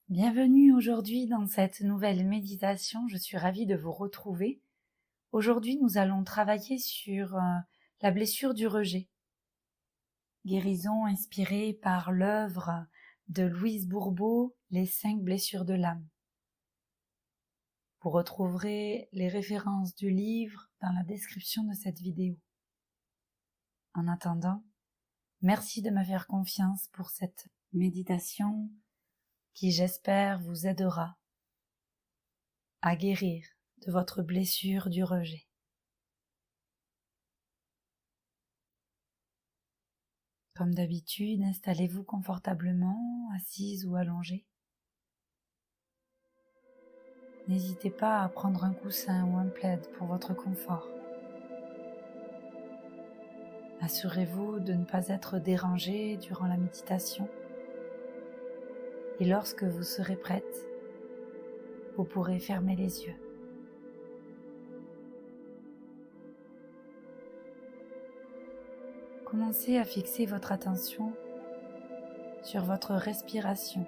Bienvenue aujourd'hui dans cette nouvelle méditation, je suis ravie de vous retrouver. Aujourd'hui, nous allons travailler sur la blessure du rejet. Guérison inspirée par l'œuvre de Louise Bourbeau, Les 5 blessures de l'âme. Vous retrouverez les références du livre dans la description de cette vidéo. En attendant, merci de me faire confiance pour cette méditation qui, j'espère, vous aidera à guérir de votre blessure du rejet. Comme d'habitude, installez-vous confortablement, assise ou allongée. N'hésitez pas à prendre un coussin ou un plaid pour votre confort. Assurez-vous de ne pas être dérangé durant la méditation. Et lorsque vous serez prête, vous pourrez fermer les yeux. Commencez à fixer votre attention sur votre respiration.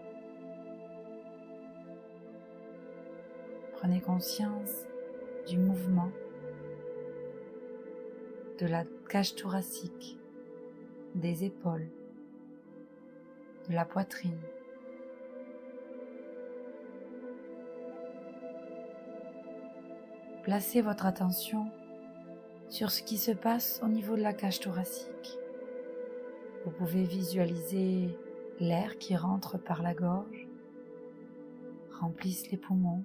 Prenez conscience du mouvement de la cage thoracique, des épaules, de la poitrine. Placez votre attention sur ce qui se passe au niveau de la cage thoracique. Vous pouvez visualiser l'air qui rentre par la gorge, remplisse les poumons.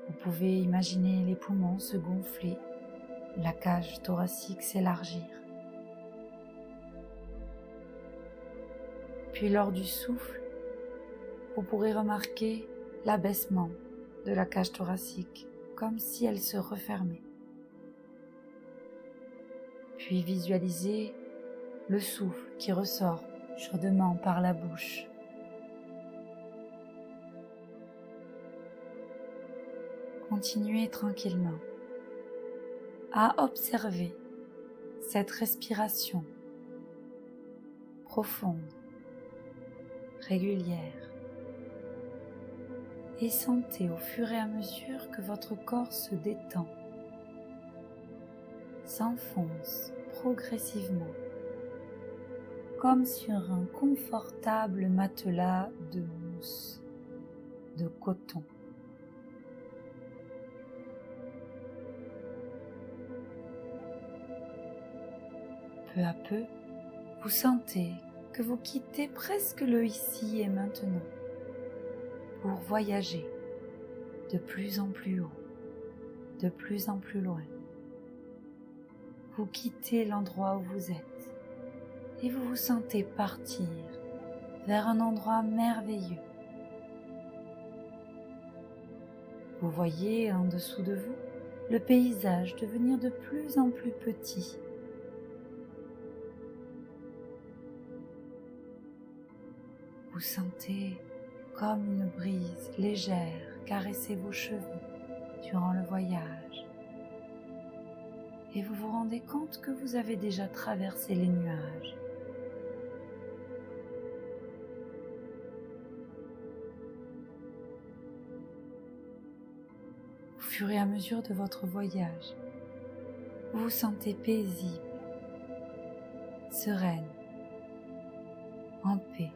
Vous pouvez imaginer les poumons se gonfler, la cage thoracique s'élargir. Puis lors du souffle, vous pourrez remarquer l'abaissement de la cage thoracique, comme si elle se refermait. Puis visualisez le souffle qui ressort chaudement par la bouche. Continuez tranquillement à observer cette respiration profonde, régulière, et sentez au fur et à mesure que votre corps se détend, s'enfonce progressivement, comme sur un confortable matelas de mousse, de coton. Peu à peu, vous sentez que vous quittez presque le ici et maintenant pour voyager de plus en plus haut, de plus en plus loin. Vous quittez l'endroit où vous êtes et vous vous sentez partir vers un endroit merveilleux. Vous voyez en dessous de vous le paysage devenir de plus en plus petit. Vous sentez comme une brise légère caresser vos cheveux durant le voyage. Et vous vous rendez compte que vous avez déjà traversé les nuages. Au fur et à mesure de votre voyage, vous vous sentez paisible, sereine, en paix.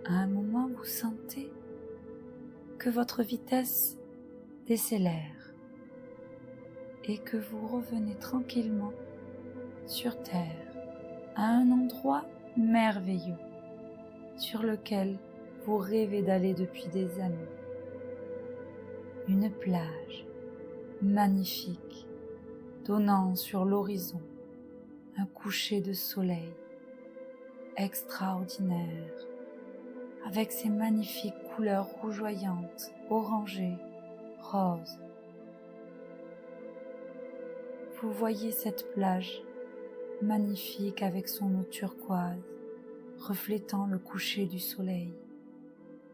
À un moment, vous sentez que votre vitesse décélère et que vous revenez tranquillement sur Terre, à un endroit merveilleux sur lequel vous rêvez d'aller depuis des années. Une plage magnifique donnant sur l'horizon un coucher de soleil extraordinaire avec ses magnifiques couleurs rougeoyantes, orangées, roses. Vous voyez cette plage magnifique avec son eau turquoise, reflétant le coucher du soleil,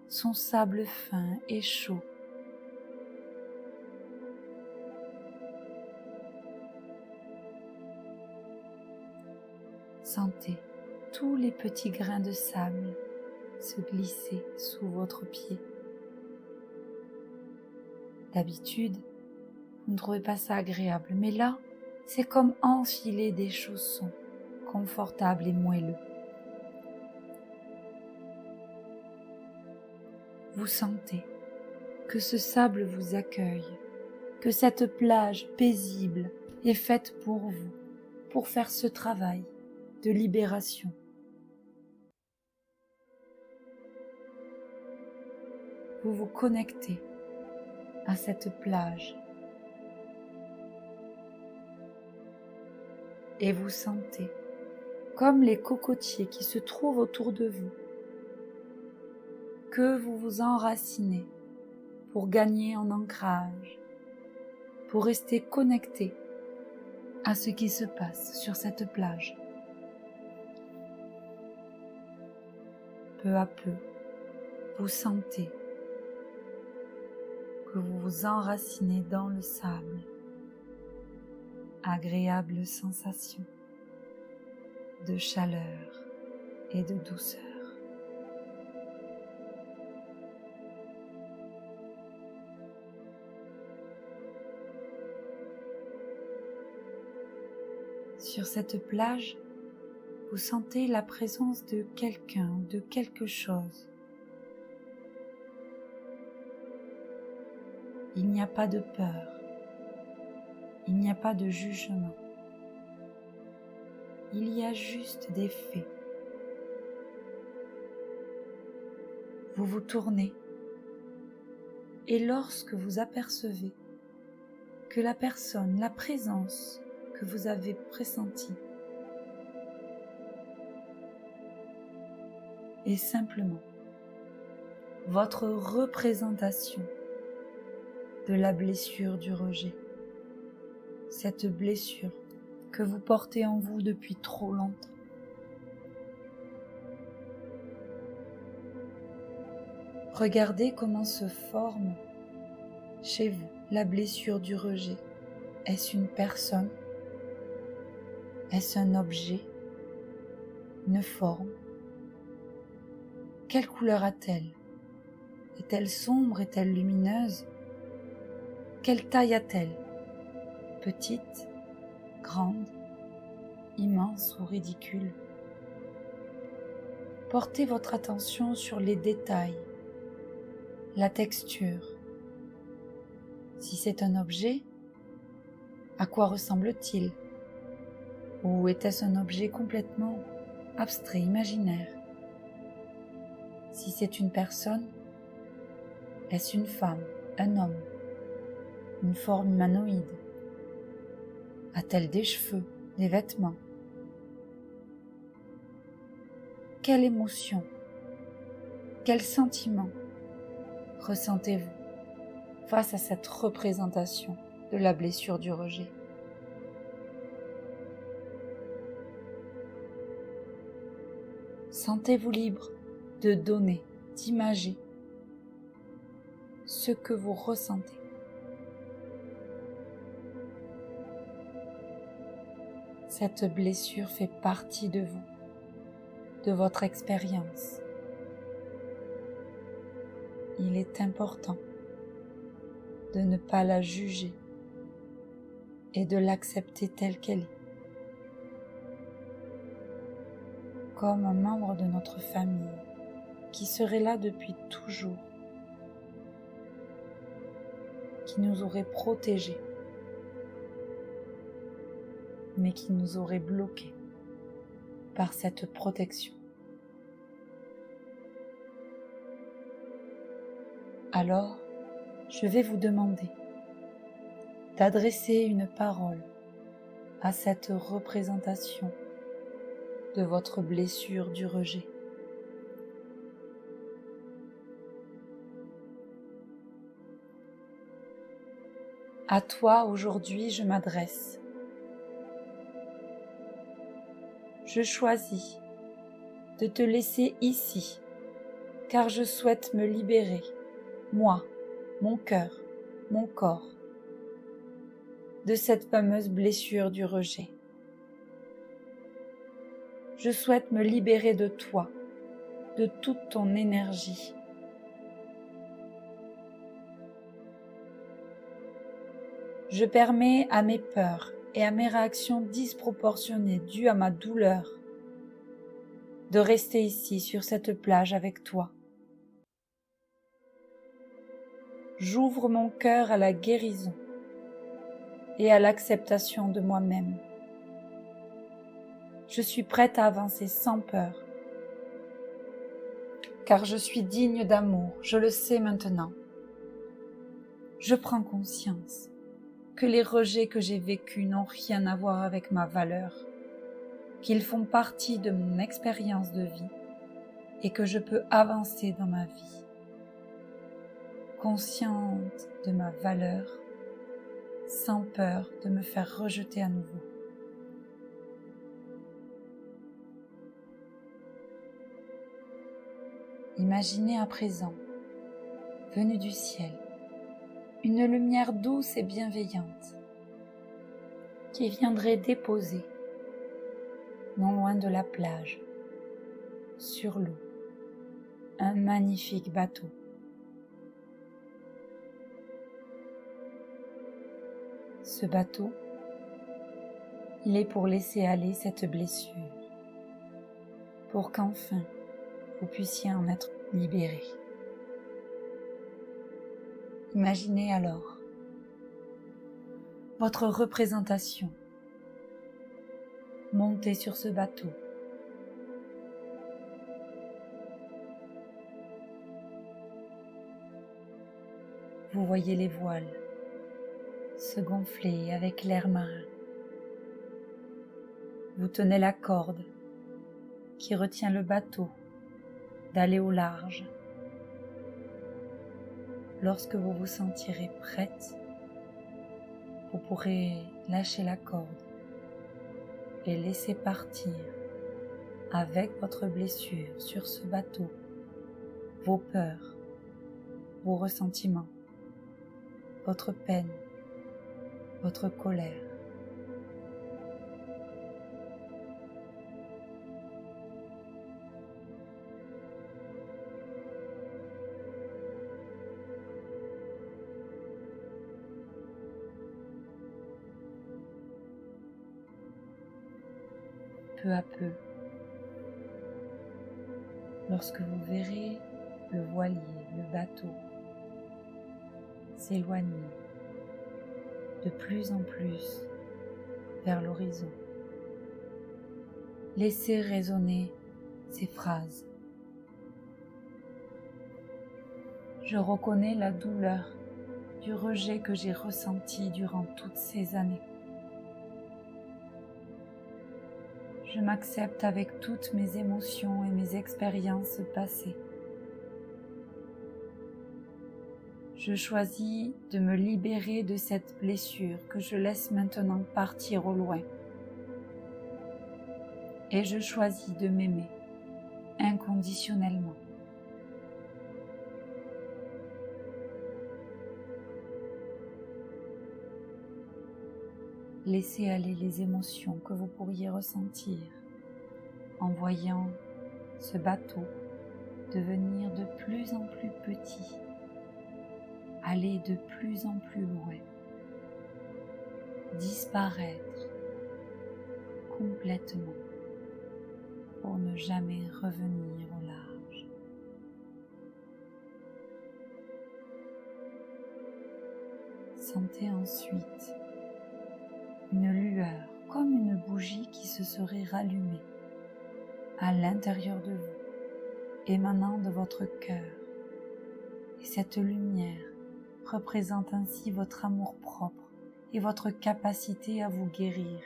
son sable fin et chaud. Sentez tous les petits grains de sable se glisser sous votre pied. D'habitude, vous ne trouvez pas ça agréable, mais là, c'est comme enfiler des chaussons confortables et moelleux. Vous sentez que ce sable vous accueille, que cette plage paisible est faite pour vous, pour faire ce travail de libération. Vous vous connectez à cette plage et vous sentez comme les cocotiers qui se trouvent autour de vous, que vous vous enracinez pour gagner en ancrage, pour rester connecté à ce qui se passe sur cette plage. Peu à peu, vous sentez que vous vous enracinez dans le sable. Agréable sensation de chaleur et de douceur. Sur cette plage, vous sentez la présence de quelqu'un ou de quelque chose. Il n'y a pas de peur, il n'y a pas de jugement. Il y a juste des faits. Vous vous tournez et lorsque vous apercevez que la personne, la présence que vous avez pressentie est simplement votre représentation de la blessure du rejet, cette blessure que vous portez en vous depuis trop longtemps. Regardez comment se forme chez vous la blessure du rejet. Est-ce une personne? Est-ce un objet? Une forme? Quelle couleur a-t-elle? Est-elle sombre? Est-elle lumineuse? Quelle taille a-t-elle? Petite? Grande? Immense ou ridicule? Portez votre attention sur les détails, la texture. Si c'est un objet, à quoi ressemble-t-il? Ou était-ce un objet complètement abstrait, imaginaire? Si c'est une personne, est-ce une femme, un homme, une forme humanoïde? A-t-elle des cheveux, des vêtements? Quelle émotion, quel sentiment ressentez-vous face à cette représentation de la blessure du rejet? Sentez-vous libre de donner, d'imager ce que vous ressentez. Cette blessure fait partie de vous, de votre expérience. Il est important de ne pas la juger et de l'accepter telle qu'elle est, comme un membre de notre famille qui serait là depuis toujours, qui nous aurait protégés, mais qui nous aurait bloqués par cette protection. Alors, je vais vous demander d'adresser une parole à cette représentation de votre blessure du rejet. À toi aujourd'hui je m'adresse. Je choisis de te laisser ici, car je souhaite me libérer, moi, mon cœur, mon corps, de cette fameuse blessure du rejet. Je souhaite me libérer de toi, de toute ton énergie. Je permets à mes peurs et à mes réactions disproportionnées dues à ma douleur de rester ici sur cette plage avec toi. J'ouvre mon cœur à la guérison et à l'acceptation de moi-même. Je suis prête à avancer sans peur, car je suis digne d'amour, je le sais maintenant. Je prends conscience que les rejets que j'ai vécus n'ont rien à voir avec ma valeur, qu'ils font partie de mon expérience de vie et que je peux avancer dans ma vie. Consciente de ma valeur, sans peur de me faire rejeter à nouveau. Imaginez à présent, venue du ciel, une lumière douce et bienveillante qui viendrait déposer, non loin de la plage, sur l'eau, un magnifique bateau. Ce bateau, il est pour laisser aller cette blessure, pour qu'enfin vous puissiez en être libéré. Imaginez alors votre représentation montée sur ce bateau. Vous voyez les voiles se gonfler avec l'air marin. Vous tenez la corde qui retient le bateau d'aller au large. Lorsque vous vous sentirez prête, vous pourrez lâcher la corde et laisser partir avec votre blessure sur ce bateau vos peurs, vos ressentiments, votre peine, votre colère. Peu à peu, lorsque vous verrez le voilier, le bateau s'éloigner de plus en plus vers l'horizon, laissez résonner ces phrases. Je reconnais la douleur du rejet que j'ai ressenti durant toutes ces années. Je m'accepte avec toutes mes émotions et mes expériences passées. Je choisis de me libérer de cette blessure que je laisse maintenant partir au loin. Et je choisis de m'aimer inconditionnellement. Laissez aller les émotions que vous pourriez ressentir en voyant ce bateau devenir de plus en plus petit, aller de plus en plus loin, disparaître complètement pour ne jamais revenir au large. Sentez ensuite une lueur comme une bougie qui se serait rallumée à l'intérieur de vous, émanant de votre cœur. Et cette lumière représente ainsi votre amour-propre et votre capacité à vous guérir.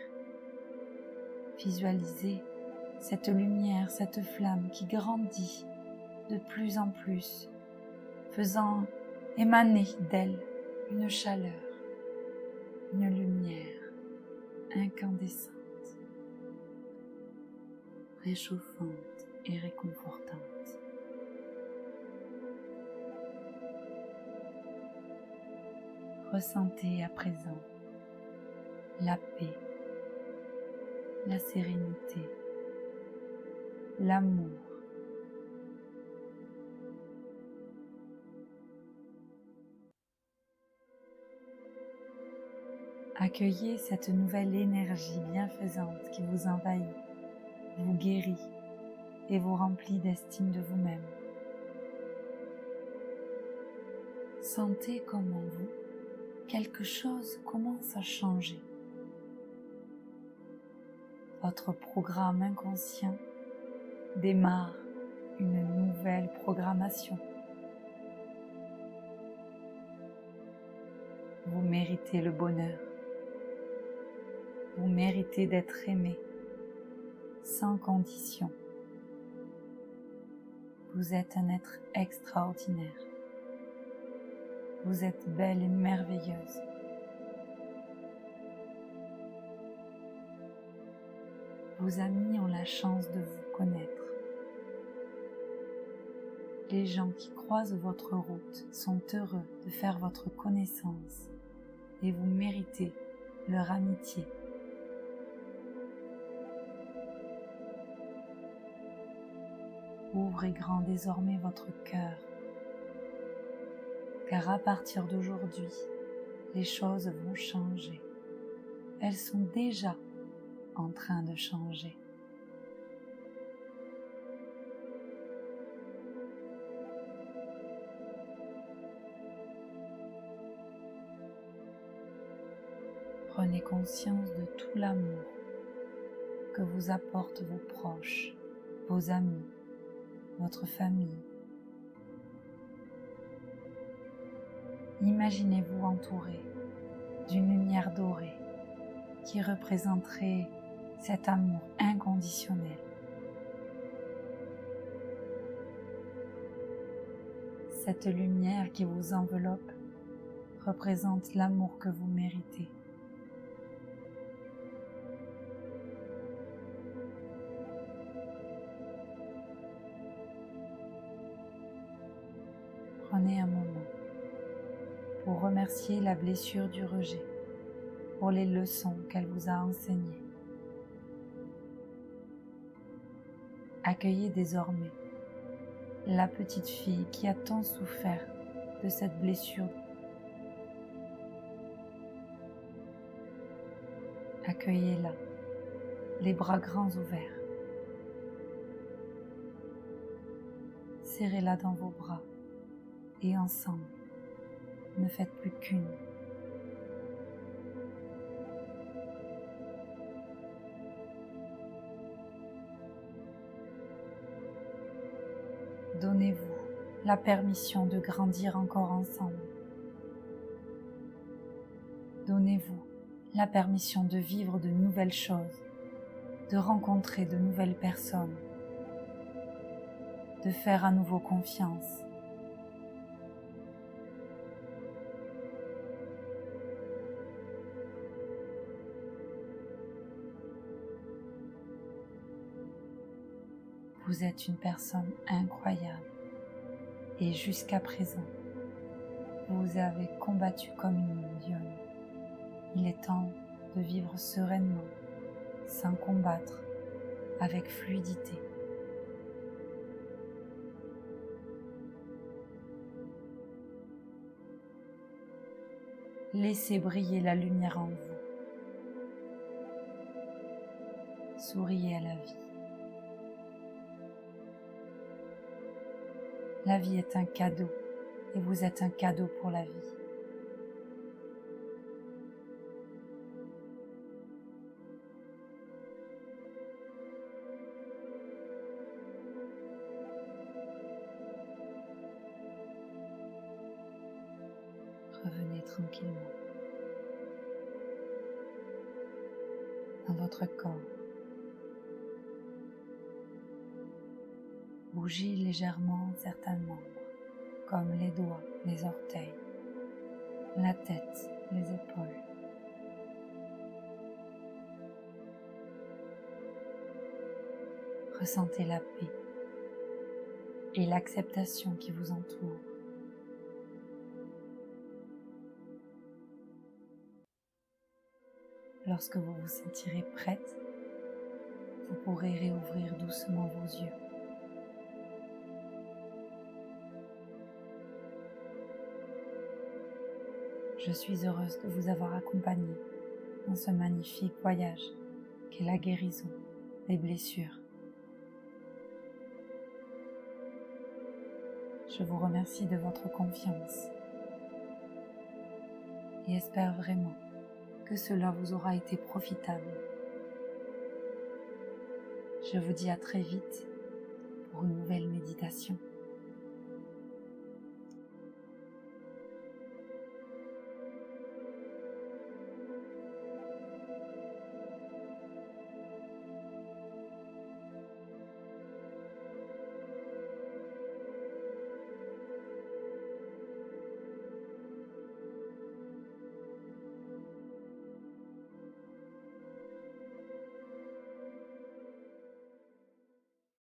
Visualisez cette lumière, cette flamme qui grandit de plus en plus, faisant émaner d'elle une chaleur, une lumière incandescente, réchauffante et réconfortante. Ressentez à présent la paix, la sérénité l'amour. Accueillez cette nouvelle énergie bienfaisante qui vous envahit, vous guérit et vous remplit d'estime de vous-même. Sentez comme en vous, quelque chose commence à changer. Votre programme inconscient démarre une nouvelle programmation. Vous méritez le bonheur. Vous méritez d'être aimé, sans condition. Vous êtes un être extraordinaire. Vous êtes belle et merveilleuse. Vos amis ont la chance de vous connaître. Les gens qui croisent votre route sont heureux de faire votre connaissance et vous méritez leur amitié. Ouvrez grand désormais votre cœur, car à partir d'aujourd'hui, les choses vont changer. Elles sont déjà en train de changer. Prenez conscience de tout l'amour que vous apportent vos proches, vos amis, votre famille. Imaginez-vous entouré d'une lumière dorée qui représenterait cet amour inconditionnel. Cette lumière qui vous enveloppe représente l'amour que vous méritez. Prenez un moment pour remercier la blessure du rejet pour les leçons qu'elle vous a enseignées. Accueillez désormais la petite fille qui a tant souffert de cette blessure. Accueillez-la, les bras grands ouverts. Serrez-la dans vos bras et ensemble, ne faites plus qu'une. Donnez-vous la permission de grandir encore ensemble. Donnez-vous la permission de vivre de nouvelles choses, de rencontrer de nouvelles personnes, de faire à nouveau confiance. Vous êtes une personne incroyable et jusqu'à présent, vous avez combattu comme une lionne. Il est temps de vivre sereinement, sans combattre, avec fluidité. Laissez briller la lumière en vous. Souriez à la vie. La vie est un cadeau et vous êtes un cadeau pour la vie. Revenez tranquillement dans votre corps. Bougez légèrement certains membres, comme les doigts, les orteils, la tête, les épaules. Ressentez la paix et l'acceptation qui vous entoure. Lorsque vous vous sentirez prête, vous pourrez réouvrir doucement vos yeux. Je suis heureuse de vous avoir accompagné dans ce magnifique voyage qu'est la guérison des blessures. Je vous remercie de votre confiance et espère vraiment que cela vous aura été profitable. Je vous dis à très vite pour une nouvelle méditation.